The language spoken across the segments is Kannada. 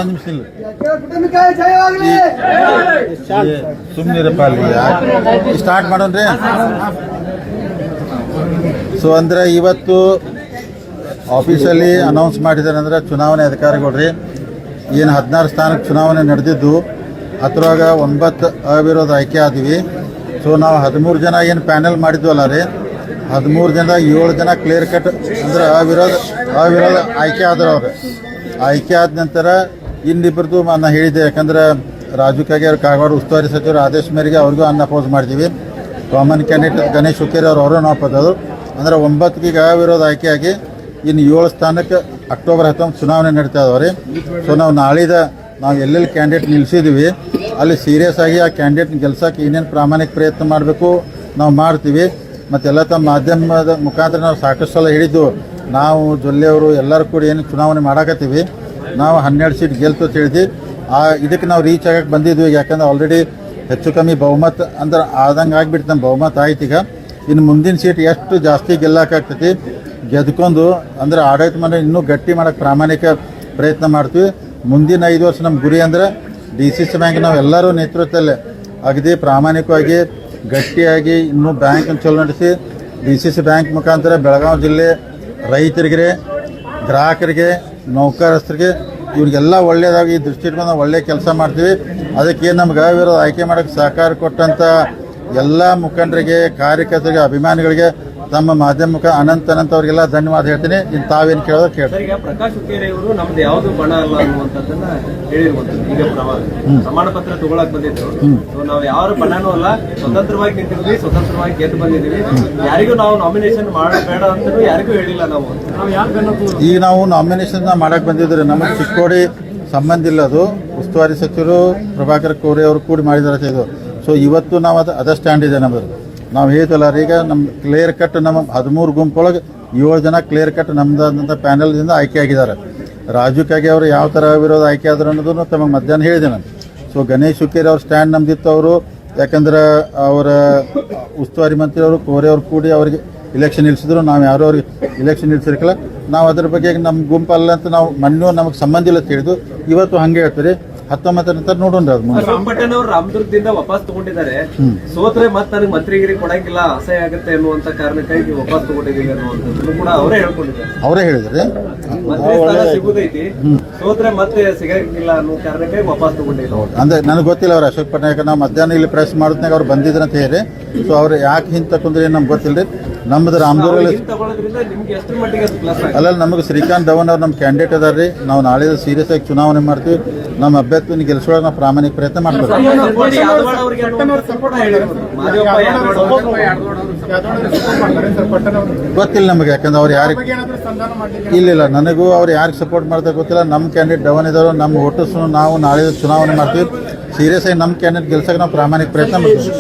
ಒಂದು ನಿಮಿಷ ಇಲ್ಲ ಸುಮ್ಮನಿರಪ್ಪ ಅಲ್ಲಿ ಸ್ಟಾರ್ಟ್ ಮಾಡೋಣ್ರಿ. ಸೊ ಅಂದ್ರೆ ಇವತ್ತು ಆಫೀಸಲ್ಲಿ ಅನೌನ್ಸ್ ಮಾಡಿದ್ದಾರೆ ಅಂದ್ರೆ ಚುನಾವಣೆ ಅಧಿಕಾರಿಗಳ್ರಿ ಏನು 16 ಸ್ಥಾನಕ್ಕೆ ಚುನಾವಣೆ ನಡೆದಿದ್ದು ಅದ್ರಾಗ 9 ಅವಿರೋಧ ಆಯ್ಕೆ ಆದ್ವಿ. ಸೊ ನಾವು 13 ಜನ ಏನು ಪ್ಯಾನೆಲ್ ಮಾಡಿದ್ವಲ್ಲ ರೀ 13 ಜನದಾಗ 7 ಜನ ಕ್ಲಿಯರ್ ಕಟ್ ಅಂದ್ರೆ ಅವಿರೋಧ ಆಯ್ಕೆ ಆದ್ರೆ ಅವ್ರು ಆಯ್ಕೆ ಆದ ನಂತರ ಇನ್ನಿಬ್ಬರದು ನಾನು ಹೇಳಿದ್ದೆ. ಯಾಕಂದ್ರೆ ರಾಜು ಕಾಗೆ ಅವ್ರ ಕಾಗವಾಡ ಉಸ್ತುವಾರಿ ಸಚಿವರು ಆದೇಶ ಮೇರೆಗೆ ಅವ್ರಿಗೂ ಅಪೋಸ್ ಮಾಡಿದ್ದೀವಿ. ಕಾಮನ್ ಕ್ಯಾಂಡಿಡೇಟ್ ಗಣೇಶ್ ಹುಕ್ಕೇರಿ ಅವರು ಅಪೋಸ್ ಅಂದ್ರೆ 9ಗೆ ಅವಿರೋಧ ಆಯ್ಕೆಯಾಗಿ ಇನ್ನು 7 ಸ್ಥಾನಕ್ಕೆ ಅಕ್ಟೋಬರ್ 19 ಚುನಾವಣೆ ನಡೀತಾ ಇದಾವೆ. ಸೊ ನಾವು ನಾಳಿದ ನಾವು ಎಲ್ಲೆಲ್ಲಿ ಕ್ಯಾಂಡಿಡೇಟ್ ನಿಲ್ಲಿಸಿದ್ದೀವಿ ಅಲ್ಲಿ ಸೀರಿಯಸ್ ಆಗಿ ಆ ಕ್ಯಾಂಡಿಡೇಟ್ನ ಗೆಲ್ಸಕ್ಕೆ ಏನೇನು ಪ್ರಾಮಾಣಿಕ ಪ್ರಯತ್ನ ಮಾಡಬೇಕು ನಾವು ಮಾಡ್ತೀವಿ. ಮತ್ತೆಲ್ಲ ತಮ್ಮ ಮಾಧ್ಯಮದ ಮುಖಾಂತರ ನಾವು ಸಾಕಷ್ಟು ಸಲ ಹೇಳಿದ್ದು ನಾವು ಜೊಲ್ಲೆಯವರು ಎಲ್ಲರೂ ಕೂಡ ಏನು ಚುನಾವಣೆ ಮಾಡಾಕತ್ತೀವಿ. ನಾವು 12 ಸೀಟ್ ಗೆಲ್ತು ಅಂತ ಹೇಳಿದ್ವಿ. ಇದಕ್ಕೆ ನಾವು ರೀಚ್ ಆಗಕ್ಕೆ ಬಂದಿದ್ವಿ. ಯಾಕಂದ್ರೆ ಆಲ್ರೆಡಿ ಹೆಚ್ಚು ಕಮ್ಮಿ ಬಹುಮತ ಅಂದ್ರೆ ಆದಂಗೆ ಆಗಿಬಿಟ್ಟು ನಮ್ಮ ಬಹುಮತ ಆಯ್ತು. ಈಗ ಇನ್ನು ಮುಂದಿನ ಸೀಟ್ ಎಷ್ಟು ಜಾಸ್ತಿ ಗೆಲ್ಲಕ್ಕಾಗ್ತೈತಿ ಗೆದ್ಕೊಂಡು ಅಂದ್ರೆ ಆಡಳಿತ ಮಂಡಳಿ ಇನ್ನೂ ಗಟ್ಟಿ ಮಾಡೋಕ್ಕೆ ಪ್ರಾಮಾಣಿಕ ಪ್ರಯತ್ನ ಮಾಡ್ತೀವಿ. ಮುಂದಿನ 5 ವರ್ಷ ನಮ್ಮ ಗುರಿ ಅಂದ್ರೆ DCC ಬ್ಯಾಂಕ್ ನಾವು ಎಲ್ಲರೂ ನೇತೃತ್ವದಲ್ಲೇ ಅಗದಿ ಪ್ರಾಮಾಣಿಕವಾಗಿ ಗಟ್ಟಿಯಾಗಿ ಇನ್ನೂ ಬ್ಯಾಂಕನ್ನು ಚಲೋ ನಡೆಸಿ DCC ಬ್ಯಾಂಕ್ ಮುಖಾಂತರ ಬೆಳಗಾವಿ ಜಿಲ್ಲೆ ರೈತರಿಗೆ ಗ್ರಾಹಕರಿಗೆ ನೌಕರಸ್ಥರಿಗೆ ಇವ್ರಿಗೆಲ್ಲ ಒಳ್ಳೆಯದಾಗಿ ಈ ದೃಷ್ಟಿ ಇಟ್ಕೊಂಡು ನಾವು ಒಳ್ಳೆಯ ಕೆಲಸ ಮಾಡ್ತೀವಿ. ಅದಕ್ಕೆ ನಮ್ಗೆ ಅವಿರೋಧ ಆಯ್ಕೆ ಮಾಡೋಕ್ಕೆ ಸಹಕಾರ ಕೊಟ್ಟಂಥ ಎಲ್ಲ ಮುಖಂಡರಿಗೆ ಕಾರ್ಯಕರ್ತರಿಗೆ ಅಭಿಮಾನಿಗಳಿಗೆ ತಮ್ಮ ಮಾಧ್ಯಮ ಮುಖ ಅನಂತ ಅವ್ರಿಗೆಲ್ಲ ಧನ್ಯವಾದ ಹೇಳ್ತೀನಿ. ಇನ್ನು ತಾವೇನು ಕೇಳೋದು ಕೇಳ್ತೀನಿ. ಪ್ರಕಾಶ್ ಹುಕ್ಕೇರಿ ಅವರು ನಮ್ದು ಯಾವುದು ಬಣ ಅಲ್ಲ ಅನ್ನುವಂಥದ್ದನ್ನ ಹೇಳಿರುವಂಥದ್ದು. ಈಗ ಪ್ರಮಾಣ ಪತ್ರ ತಗೊಳಕ್ ಬಂದಿದ್ರು. ನಾವು ಯಾವ ಬಣನೂ ಅಲ್ಲ, ಸ್ವತಂತ್ರವಾಗಿ ನಿಂತಿದ್ವಿ, ಸ್ವತಂತ್ರವಾಗಿ ಗೆದ್ದು ಬಂದಿದ್ದೀವಿ. ಯಾರಿಗೂ ನಾವು ನಾಮಿನೇಷನ್ ಮಾಡಬೇಡ ಅಂತ ಯಾರಿಗೂ ಹೇಳಿಲ್ಲ. ಈಗ ನಾವು ನಾಮಿನೇಷನ್ ಮಾಡಕ್ ಬಂದಿದ್ರೆ ನಮಗೆ ಚಿಕ್ಕೋಡಿ ಸಂಬಂಧ ಇಲ್ಲ. ಅದು ಉಸ್ತುವಾರಿ ಸಚಿವರು ಪ್ರಭಾಕರ್ ಕೋರೆ ಅವರು ಕೂಡಿ ಮಾಡಿದಾರೆ ಇದು. ಸೊ ಇವತ್ತು ನಾವು ಅದ ಸ್ಟ್ಯಾಂಡ್ ಇದೆ ನಮ್ಮದು. ನಾವು ಹೇಳ್ತಲ್ಲ ಈಗ ನಮ್ಮ ಕ್ಲಿಯರ್ ಕಟ್ ನಮ್ಮ 13 ಗುಂಪೊಳಗೆ 7 ಜನ ಕ್ಲಿಯರ್ ಕಟ್ ನಮ್ಮದಂಥ ಪ್ಯಾನಲ್ದಿಂದ ಆಯ್ಕೆ ಆಗಿದ್ದಾರೆ. ರಾಜು ಕಾಗೆ ಅವರು ಯಾವ ಥರ ವಿರೋಧ ಆಯ್ಕೆ ಆದ್ರು ಅನ್ನೋದನ್ನು ತಮಗೆ ಮಧ್ಯಾಹ್ನ ಹೇಳಿದೆ ನಾನು. ಸೊ ಗಣೇಶ್ ಹುಕ್ಕೇರಿ ಅವ್ರ ಸ್ಟ್ಯಾಂಡ್ ನಮ್ದಿತ್ತು. ಅವರು ಯಾಕಂದ್ರೆ ಅವರ ಉಸ್ತುವಾರಿ ಮಂತ್ರಿ ಅವರು ಕೋರೆ ಅವ್ರು ಕೂಡಿ ಅವ್ರಿಗೆ ಇಲೆಕ್ಷನ್ ನಿಲ್ಲಿಸಿದ್ರು. ನಾವು ಯಾರು ಅವ್ರಿಗೆ ಇಲೆಕ್ಷನ್ ನಿಲ್ಲಿಸಿರ್ಕಲ್ಲ. ನಾವು ಅದ್ರ ಬಗ್ಗೆ ನಮ್ಮ ಗುಂಪಲ್ಲ ಅಂತ ನಾವು ಮಣ್ಣು ನಮಗೆ ಸಂಬಂಧ ಇಲ್ಲ ಅಂತ ಹೇಳಿದ್ದು. ಇವತ್ತು ಹಂಗೆ ಹೇಳ್ತೀರಿ 19 ನಂತರ ನೋಡೋಣ. ರಾಮಪಟ್ಟಣವ್ರು ರಾಮದುರ್ಗದಿಂದ ವಾಪಸ್ ತಗೊಂಡಿದ್ದಾರೆ. ಸೋತ್ರೆ ಮತ್ತೆ ನನಗೆ ಮಂತ್ರಿಗಿರಿ ಕೊಡಂಗಿಲ್ಲ, ಅಸಹ್ಯ ಆಗುತ್ತೆ ಅನ್ನುವಂತ ಕಾರಣಕ್ಕಾಗಿ ವಾಪಸ್ ತಗೊಂಡಿದ್ದೀವಿ ಅನ್ನುವಂಥದ್ದು ಕೂಡ ಅವರೇ ಹೇಳ್ಕೊಂಡಿದ್ದಾರೆ. ಅವರೇ ಹೇಳಿದ್ರೆ ಸಿಗುದೈತಿ, ಸೋತ್ರೆ ಮತ್ತೆ ಸಿಗಂಗಿಲ್ಲ ಅನ್ನೋ ಕಾರಣಕ್ಕಾಗಿ ವಾಪಸ್ ತಗೊಂಡಿಲ್ಲ. ಅಂದ್ರೆ ನನಗೆ ಗೊತ್ತಿಲ್ಲ ಅವ್ರು ಅಶೋಕ್ ಪಟ್ನಾಯಕ ನಾವು ಮಧ್ಯಾಹ್ನ ಇಲ್ಲಿ ಪ್ರೆಸ್ ಮಾಡಿದ್ನಾಗ ಅವ್ರು ಬಂದಿದ್ರು ಅಂತ ಹೇಳಿ. ಸೊ ಅವ್ರು ಯಾಕೆ ಹಿಂದೆ ತಕೊಂಡ್ರೆ ನಮ್ಗೆ ಗೊತ್ತಿಲ್ಲ. ನಮ್ದು ರಾಮದುರ್ಗಲ್ಲಿ ಅಲ್ಲ, ನಮಗೆ ಶ್ರೀಕಾಂತ್ ಧವನ್ ಅವ್ರು ನಮ್ಮ ಕ್ಯಾಂಡಿಡೇಟ್ ಅದಾರ ರೀ. ನಾವು ನಾಳೆ ಸೀರಿಯಸ್ ಆಗಿ ಚುನಾವಣೆ ಮಾಡ್ತೀವಿ. ನಮ್ಮ ಅಭ್ಯರ್ಥಿನ ಗೆಲ್ಸೋಳಗೆ ನಾವು ಪ್ರಾಮಾಣಿಕ ಪ್ರಯತ್ನ ಮಾಡ್ತೀವಿ. ಗೊತ್ತಿಲ್ಲ ನಮಗೆ, ಯಾಕಂದ್ರೆ ಅವ್ರು ಯಾರಿಗೆ ಇಲ್ಲ ನನಗೂ ಅವ್ರು ಯಾರಿಗೆ ಸಪೋರ್ಟ್ ಮಾಡ್ತಾರೆ ಗೊತ್ತಿಲ್ಲ. ನಮ್ಮ ಕ್ಯಾಂಡಿಡೇಟ್ ಧವನ್ ಇದಾರೋ ನಮ್ಮ ವೋಟರ್ಸ್ ನಾವು ನಾಳೆ ಚುನಾವಣೆ ಮಾಡ್ತೀವಿ. ಸೀರಿಯಸ್ ಆಗಿ ನಮ್ಮ ಕ್ಯಾಂಡಿಡೇಟ್ ಗೆಲ್ಸಕ್ಕೆ ನಾವು ಪ್ರಾಮಾಣಿಕ ಪ್ರಯತ್ನ ಮಾಡ್ತೀವಿ.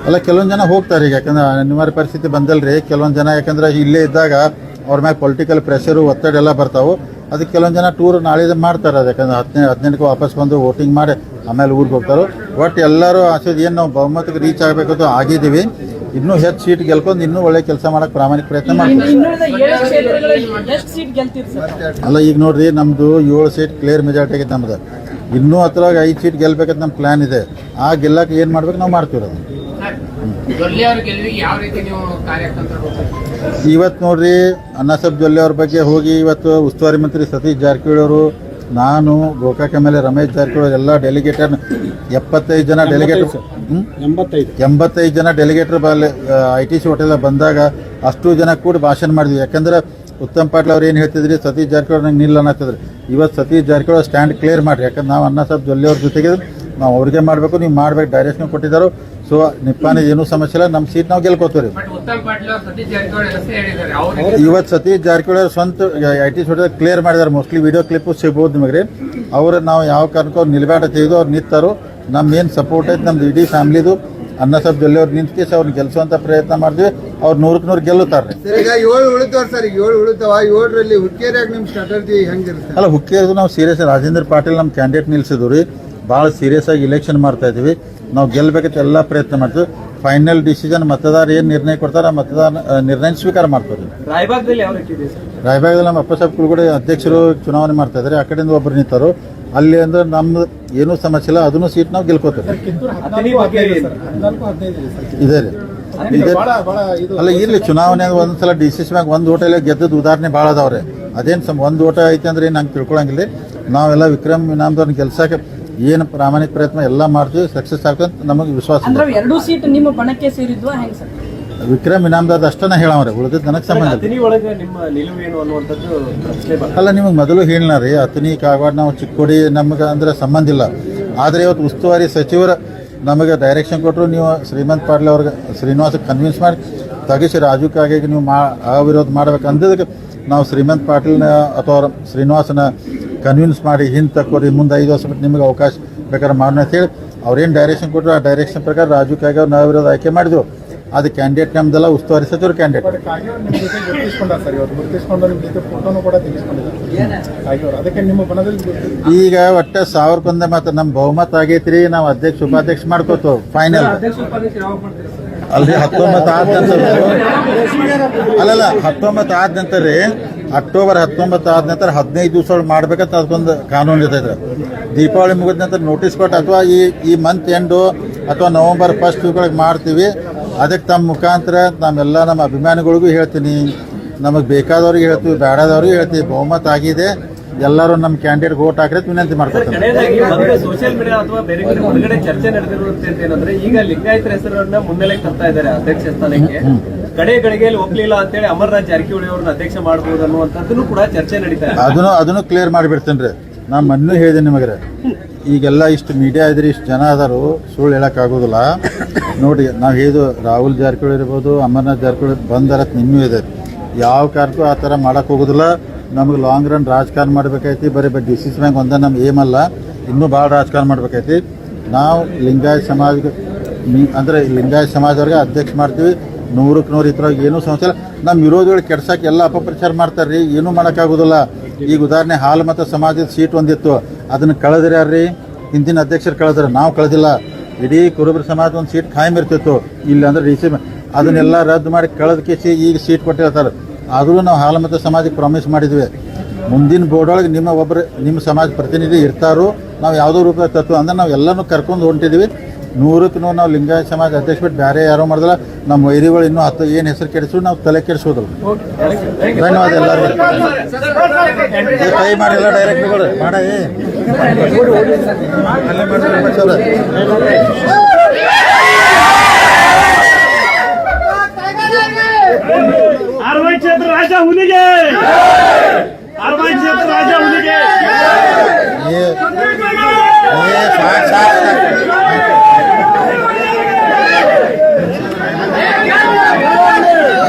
ಅಲ್ಲ, ಕೆಲವೊಂದು ಜನ ಹೋಗ್ತಾರೆ ಈಗ, ಯಾಕಂದ್ರೆ ಅನಿವಾರ್ಯ ಪರಿಸ್ಥಿತಿ ಬಂದಲ್ರಿ. ಕೆಲವೊಂದು ಜನ ಯಾಕಂದ್ರೆ ಇಲ್ಲೇ ಇದ್ದಾಗ ಅವ್ರ ಮ್ಯಾಗ ಪೊಲಿಟಿಕಲ್ ಪ್ರೆಷರು ಒತ್ತಡ ಎಲ್ಲ ಬರ್ತಾವೆ. ಅದಕ್ಕೆ ಕೆಲವೊಂದು ಜನ ಟೂರ್ ನಾಳೆ ಮಾಡ್ತಾರೆ. ಅದು ಯಾಕಂದ್ರೆ 18ಕ್ಕೆ ವಾಪಸ್ ಬಂದು ವೋಟಿಂಗ್ ಮಾಡಿ ಆಮೇಲೆ ಊರಿಗೆ ಹೋಗ್ತಾರೆ. ಒಟ್ಟು ಎಲ್ಲರೂ ಆಸೆ ಏನು ನಾವು ಬಹುಮತಕ್ಕೆ ರೀಚ್ ಆಗಬೇಕಂತ ಆಗಿದ್ದೀವಿ. ಇನ್ನೂ ಹೆಚ್ಚು ಸೀಟ್ ಗೆಲ್ಕೊಂಡು ಇನ್ನೂ ಒಳ್ಳೆ ಕೆಲಸ ಮಾಡಕ್ಕೆ ಪ್ರಾಮಾಣಿಕ ಪ್ರಯತ್ನ ಮಾಡ್ತೀವಿ. ಅಲ್ಲ, ಈಗ ನೋಡ್ರಿ ನಮ್ಮದು 7 ಸೀಟ್ ಕ್ಲಿಯರ್ ಮೆಜಾರಿಟಿ ಆಗೈತೆ ನಮ್ದು. ಇನ್ನೂ ಹತ್ರವಾಗ 5 ಸೀಟ್ ಗೆಲ್ಬೇಕಂತ ನಮ್ಮ ಪ್ಲಾನ್ ಇದೆ. ಆ ಗೆಲ್ಲಕ್ಕೆ ಏನು ಮಾಡ್ಬೇಕು ನಾವು ಮಾಡ್ತೀವಿ. ಅದು ಇವತ್ತು ನೋಡ್ರಿ ಅಣ್ಣಾಸಾಬ್ ಜೊಲ್ಲೆ ಅವ್ರ ಬಗ್ಗೆ ಹೋಗಿ ಇವತ್ತು ಉಸ್ತುವಾರಿ ಮಂತ್ರಿ ಸತೀಶ್ ಜಾರಕಿಹೊಳಿ ಅವರು, ನಾನು, ಗೋಕಾಕ್ MLA ರಮೇಶ್ ಜಾರಕಿಹೊಳಿ ಎಲ್ಲ ಡೆಲಿಗೇಟರ್ 75 ಜನ ಡೆಲಿಗೇಟರ್ 85 ಜನ ಡೆಲಿಗೇಟರ್ ITC ಹೋಟೆಲ್ ಬಂದಾಗ ಅಷ್ಟು ಜನ ಕೂಡ ಭಾಷಣ ಮಾಡಿದ್ವಿ. ಯಾಕಂದ್ರೆ ಉತ್ತಮ್ ಪಾಟೀಲ್ ಅವ್ರು ಏನು ಹೇಳ್ತಿದ್ರಿ, ಸತೀಶ್ ಜಾರಕಿಹೊಳಿ ನಂಗೆ ನಿಲ್ಲ ಅನ್ನತ್ತಿದ್ರಿ. ಇವತ್ತು ಸತೀಶ್ ಜಾರಕಿಹೊಳಿ ಸ್ಟ್ಯಾಂಡ್ ಕ್ಲಿಯರ್ ಮಾಡಿರಿ. ಯಾಕಂದ್ರೆ ನಾವು ಅಣ್ಣಾಸಾಬ್ ಜೊಲ್ಲೆ ಅವ್ರ ಜೊತೆಗೆ ನಾವು ಅವ್ರಿಗೆ ಮಾಡಬೇಕು, ನೀವು ಮಾಡ್ಬೇಕು ಡೈರೆಕ್ಷನ್ ಕೊಟ್ಟಿದ್ದಾರೆ. ಸೊ ನಿಪ್ಪಾನಿ ಏನೂ ಸಮಸ್ಯೆ ಇಲ್ಲ, ನಮ್ಮ ಸೀಟ್ ನಾವು ಗೆಲ್ಕೋತೀವಿ. ಇವತ್ತು ಸತೀಶ್ ಜಾರಕಿಹೊಳಿ ಅವ್ರು ಸ್ವಂತ ITC ಹೋಟೆಲ್ ಕ್ಲಿಯರ್ ಮಾಡಿದ್ದಾರೆ. ಮೋಸ್ಟ್ಲಿ ವಿಡಿಯೋ ಕ್ಲಿಪ್ಪು ಸಿಗ್ಬೋದು ನಿಮಗೆ. ಅವ್ರು ನಾವು ಯಾವ ಕಾರಣಕ್ಕೂ ಅವ್ರು ನಿಲ್ಬೇಡ ತೆಗೆದು ಅವ್ರು ನಿಂತರು. ನಮ್ಮ ಏನು ಸಪೋರ್ಟ್ ಐತೆ ನಮ್ದು ಇಡೀ ಫ್ಯಾಮಿಲಿದು. ಅಣ್ಣಾಸಾಬ್ ಜೊಲ್ಲೆ ಅವ್ರು ನಿಂತ ಕೇಸ್ ಅವ್ರನ್ನ ಗೆಲ್ಸುವಂತ ಪ್ರಯತ್ನ ಮಾಡಿದ್ವಿ. ಅವ್ರು 100ಕ್ಕೆ 100 ಗೆಲ್ಲುತ್ತಾರೆ. ಅಲ್ಲ, ಹುಕ್ಕೇರಿದು ನಾವು ಸೀರಿಯಸ್ ರಾಜೇಂದ್ರ ಪಾಟೀಲ್ ನಮ್ಮ ಕ್ಯಾಂಡಿಡೇಟ್ ನಿಲ್ಸಿದ್ವಿ ರೀ. ಭಾಳ ಸೀರಿಯಸ್ ಆಗಿ ಇಲೆಕ್ಷನ್ ಮಾಡ್ತಾ ಇದೀವಿ. ನಾವು ಗೆಲ್ಲಬೇಕಂತ ಎಲ್ಲ ಪ್ರಯತ್ನ ಮಾಡ್ತೀವಿ. ಫೈನಲ್ ಡಿಸಿಷನ್ ಮತದಾರ ಏನು ನಿರ್ಣಯ ಕೊಡ್ತಾರೆ ನಿರ್ಣಯ ಸ್ವೀಕಾರ ಮಾಡ್ತಾರೆ. ರಾಯಬಾಗದಲ್ಲಿ ಯಾವ ರೀತಿ ಇದೆ ಸರ್? ರಾಯಬಾಗದಲ್ಲಿ ನಮ್ಮ ಅಪ್ಪಸಾಬ್ ಕುಲಗಡೆ ಅಧ್ಯಕ್ಷರು ಚುನಾವಣೆ ಮಾಡ್ತಾ ಇದ್ದಾರೆ. ಆ ಕಡೆಯಿಂದ ಒಬ್ಬರು ನಿಂತರು. ಅಲ್ಲಿ ಅಂದ್ರೆ ನಮ್ದು ಏನೂ ಸಮಸ್ಯೆ ಇಲ್ಲ, ಅದನ್ನು ಸೀಟ್ ನಾವು ಗೆಲ್ಕೋತೀವಿ. ಇದೆ ರೀ ಅಲ್ಲ ಇಲ್ಲಿ ಚುನಾವಣೆ ಒಂದ್ಸಲ ಡಿಸಿಷನ್ ಮ್ಯಾಗ ಒಂದು ಓಟ ಇಲ್ಲ ಗೆದ್ದದ ಉದಾಹರಣೆ ಭಾಳ ಅದಾವ್ರೆ. ಅದೇನು ಒಂದು ಓಟ ಐತೆ ಅಂದ್ರೆ ಏನು ಹಂಗೆ ತಿಳ್ಕೊಳಂಗಿಲ್ಲ. ನಾವೆಲ್ಲ ವಿಕ್ರಮ್ ಇನಾಮದವ್ರನ್ನ ಗೆಲ್ಸಕ್ಕೆ ಏನು ಪ್ರಾಮಾಣಿಕ ಪ್ರಯತ್ನ ಎಲ್ಲ ಮಾಡ್ತೀವಿ, ಸಕ್ಸಸ್ ಆಗ್ತಂತ ನಮಗೆ ವಿಶ್ವಾಸ ಇದೆ. ಎರಡೂ ಸೀಟ್ ನಿಮ್ಮ ಬಣಕ್ಕೆ ಸೇರಿದ್ವಾ ಹೆಂಗ್ ಸರ್? ವಿಕ್ರಮ್ ಇನಾಮದಾರ್ ಅಷ್ಟನ್ನ ಹೇಳವ್ರೆ, ಉಳಿದಿದ್ದು ನನಗೆ ಸಂಬಂಧ ಇಲ್ಲ. ಒಳಗೆ ನಿಮ್ಮ ನಿಲುವು ಏನು ಅನ್ನುವಂಥದ್ದು ಪ್ರಶ್ನೆ ಬರ್ತದೆ. ಅಲ್ಲ ನಿಮಗೆ ಮೊದಲು ಹೇಳಿನ ರೀ, ಅತನಿ ಕಾಗವಾಡ ನಾವು ಚಿಕ್ಕೋಡಿ ನಮ್ಗೆ ಅಂದ್ರೆ ಸಂಬಂಧ ಇಲ್ಲ. ಆದರೆ ಇವತ್ತು ಉಸ್ತುವಾರಿ ಸಚಿವರು ನಮಗೆ ಡೈರೆಕ್ಷನ್ ಕೊಟ್ಟರು, ನೀವು ಶ್ರೀಮಂತ್ ಪಾಟೀಲ್ ಅವ್ರಿಗೆ ಶ್ರೀನಿವಾಸಕ್ಕೆ ಕನ್ವಿನ್ಸ್ ಮಾಡಿ ತೆಗಿಸಿ ರಾಜು ಕಾಗೆಗೆ ನೀವು ಅವಿರೋಧ ಮಾಡ್ಬೇಕು ಅಂದಿದ್ದಕ್ಕೆ ನಾವು ಶ್ರೀಮಂತ್ ಪಾಟೀಲ್ನ ಅಥವಾ ಶ್ರೀನಿವಾಸನ ಕನ್ವಿನ್ಸ್ ಮಾಡಿ ಹಿಂದೆ ತಕ್ಕೋರಿ, ಮುಂದೆ 5 ವರ್ಷ ಬಿಟ್ಟು ನಿಮಗೆ ಅವಕಾಶ ಬೇಕಾದ್ರೆ ಮಾಡೋಣ ಅಂತ ಹೇಳಿ ಅವ್ರೇನು ಡೈರೆಕ್ಷನ್ ಕೊಟ್ಟರು ಆ ಡೈರೆಕ್ಷನ್ ಪ್ರಕಾರ ರಾಜು ಕಾಗೆ ಅವ್ರು ಅವಿರೋಧ ಆಯ್ಕೆ ಮಾಡಿದ್ರು. ಅದು ಕ್ಯಾಂಡಿಡೇಟ್ ನಮ್ದೆಲ್ಲ ಉಸ್ತುವಾರಿ ಸಚಿವರು ಕ್ಯಾಂಡಿಡೇಟ್. ಈಗ ಒಟ್ಟ 1000 ಮಾತ್ರ ನಮ್ಮ ಬಹುಮತ ಆಗೈತ್ರಿ, ನಾವು ಅಧ್ಯಕ್ಷ ಉಪಾಧ್ಯಕ್ಷ ಮಾಡ್ಕೋತು ಫೈನಲ್ ಅಲ್ರಿ. 19 ಆದ ನಂತರ ಅಲ್ಲಲ್ಲ 19 ಆದ ನಂತರ ರೀ, ಅಕ್ಟೋಬರ್ 19 ಆದ ನಂತರ 15 ದಿವಸ ಒಳಗೆ ಮಾಡ್ಬೇಕಂತ ಅದಕ್ಕೊಂದು ಕಾನೂನು ಇರ್ತೈತೆ. ದೀಪಾವಳಿ ಮುಗಿದ ನಂತರ ನೋಟಿಸ್ ಕೊಟ್ಟು ಅಥವಾ ಈ ಮಂತ್ ಎಂಡು ಅಥವಾ ನವೆಂಬರ್ 1st ಒಳಗೆ ಮಾಡ್ತೀವಿ. ಅದಕ್ಕೆ ತಮ್ಮ ಮುಖಾಂತರ ನಮ್ಮೆಲ್ಲ ನಮ್ಮ ಅಭಿಮಾನಿಗಳಿಗೂ ಹೇಳ್ತೀನಿ, ನಮಗೆ ಬೇಕಾದವ್ರಿಗೆ ಹೇಳ್ತೀವಿ, ಬೇಡದವ್ರಿಗೆ ಹೇಳ್ತೀವಿ. ಬಹುಮತ ಆಗಿದೆ, ಎಲ್ಲರೂ ನಮ್ಮ ಕ್ಯಾಂಡಿಡೇಟ್ ವೋಟ್ ಹಾಕ್ರೆ ವಿನಂತಿ ಮಾಡ್ತಾರೆ. ಸೋಷಿಯಲ್ ಮೀಡಿಯಾ ಅಥವಾ ಬೇರೆ ಕಡೆ ಹೊರಗಡೆ ಚರ್ಚೆ ನಡೆದಿರುವಂತದ್ದು ಏನಂದ್ರೆ, ಈಗ ಲಿಂಗಾಯತರ ಹೆಸರನ್ನ ಮುನ್ನೆಲೆಗೆ ತರ್ತಾ ಇದ್ದಾರೆ ಅಧ್ಯಕ್ಷ ಸ್ಥಾನಕ್ಕೆ. ಕಡೆ ಗಳಿಗೆಯಲ್ಲಿ ಒಪ್ಲಿಲ್ಲ ಅಂತೇಳಿ ಅಮರನಾಥ್ ಜಾರಕಿಹೊಳಿ ಅವ್ರನ್ನ ಅಧ್ಯಕ್ಷ ಮಾಡಬಹುದು ಅನ್ನುವಂಥದ್ದು ಕೂಡ ಚರ್ಚೆ ನಡೀತಾ ಇದೆ. ಅದನ್ನು ಕ್ಲಿಯರ್ ಮಾಡಿಬಿಡ್ತೇನೆ ರೀ. ನಾನು ಮೊನ್ನೆ ಹೇಳಿದೆ ನಿಮಗೆ, ಈಗೆಲ್ಲ ಇಷ್ಟು ಮೀಡಿಯಾ ಇದ್ರೆ ಇಷ್ಟು ಜನ ಅದಾರು, ಸುಳ್ಳು ಹೇಳೋಕ್ಕಾಗೋದಿಲ್ಲ. ನೋಡಿ ನಾವು ಹೇಳಿದ್ದು ರಾಹುಲ್ ಜಾರಕಿಹೊಳಿ ಇರ್ಬೋದು, ಅಮರನಾಥ್ ಜಾರಕಿಹೊಳಿ ಬಂದರತ್ ಇನ್ನೂ ಇದೆ. ಯಾವ ಕಾರಣಕ್ಕೂ ಆ ಥರ ಮಾಡೋಕ್ಕೆ ಹೋಗೋದಿಲ್ಲ. ನಮಗೆ ಲಾಂಗ್ ರನ್ ರಾಜಕಾರಣ ಮಾಡ್ಬೇಕೈತಿ. ಬರೀ ಡಿಸಿಷನ್ ಮ್ಯಾಗ ಒಂದೇ ನಮ್ಮ ಏಮ್ ಅಲ್ಲ, ಇನ್ನೂ ಭಾಳ ರಾಜಕಾರಣ ಮಾಡ್ಬೇಕೈತಿ. ನಾವು ಲಿಂಗಾಯತ ಸಮಾಜಕ್ಕೆ ಅಂದರೆ ಲಿಂಗಾಯತ ಸಮಾಜದವ್ರಿಗೆ ಅಧ್ಯಕ್ಷ ಮಾಡ್ತೀವಿ. 100ಕ್ಕೆ 100 ಇದ್ರಾಗ ಏನೂ ಸಮಸ್ಯೆ ಇಲ್ಲ. ನಮ್ಮ ವಿರೋಧಿಗಳು ಕೆಡ್ಸಕ್ಕೆ ಎಲ್ಲ ಅಪಪ್ರಚಾರ ಮಾಡ್ತಾರೆ ರೀ, ಏನೂ ಮಾಡೋಕ್ಕಾಗೋದಿಲ್ಲ. ಈಗ ಉದಾಹರಣೆ ಹಾಲು ಮತ್ತು ಸಮಾಜದ ಸೀಟ್ ಒಂದಿತ್ತು, ಅದನ್ನು ಕಳೆದ್ರೆ ಯಾರ್ರಿ? ಹಿಂದಿನ ಅಧ್ಯಕ್ಷರು ಕಳೆದ್ರೆ, ನಾವು ಕಳೆದಿಲ್ಲ. ಇಡೀ ಕುರುಬರ ಸಮಾಜ ಒಂದು ಸೀಟ್ ಖಾಯಂ ಇರ್ತಿತ್ತು. ಇಲ್ಲಿ ಅಂದ್ರೆ ರಿಸೀವ್ ಅದನ್ನೆಲ್ಲ ರದ್ದು ಮಾಡಿ ಕಳೆದ ಕೇಸಿ ಈಗ ಸೀಟ್ ಕೊಟ್ಟಿರ್ತಾರೆ. ಆದರೂ ನಾವು ಹಾಲು ಮತ್ತು ಸಮಾಜಕ್ಕೆ ಪ್ರಾಮಿಸ್ ಮಾಡಿದ್ವಿ, ಮುಂದಿನ ಬೋರ್ಡೊಳಗೆ ನಿಮ್ಮ ಸಮಾಜ ಪ್ರತಿನಿಧಿ ಇರ್ತಾರೋ, ನಾವು ಯಾವುದೋ ರೂಪಾಯಿ ತತ್ವ ಅಂದ್ರೆ ನಾವು ಎಲ್ಲನೂ ಕರ್ಕೊಂಡು ಹೊಂಟಿದ್ವಿ. 100ಕ್ಕೆ 100 ನಾವು ಲಿಂಗಾಯತ ಸಮಾಜ ಅಧ್ಯಕ್ಷ ಬಿಟ್ಟು ಬೇರೆ ಯಾರೋ ಮಾಡಿದ್ರೆ ನಮ್ಮ ವೈರಿಗಳು ಇನ್ನೂ 10 ಏನು ಹೆಸರು ಕೆಡಿಸು ನಾವು ತಲೆ ಕೆಡಿಸೋದಿಲ್ಲ. ಧನ್ಯವಾದ ಎಲ್ಲರಿಗೂ. ಕೈ ಮಾಡಿಲ್ಲ ಡೈರೆಕ್ಟ್ಗಳು ಮಾಡ ಕ್ಷೇತ್ರ ರಾಜ ಹುಲಿಗೆ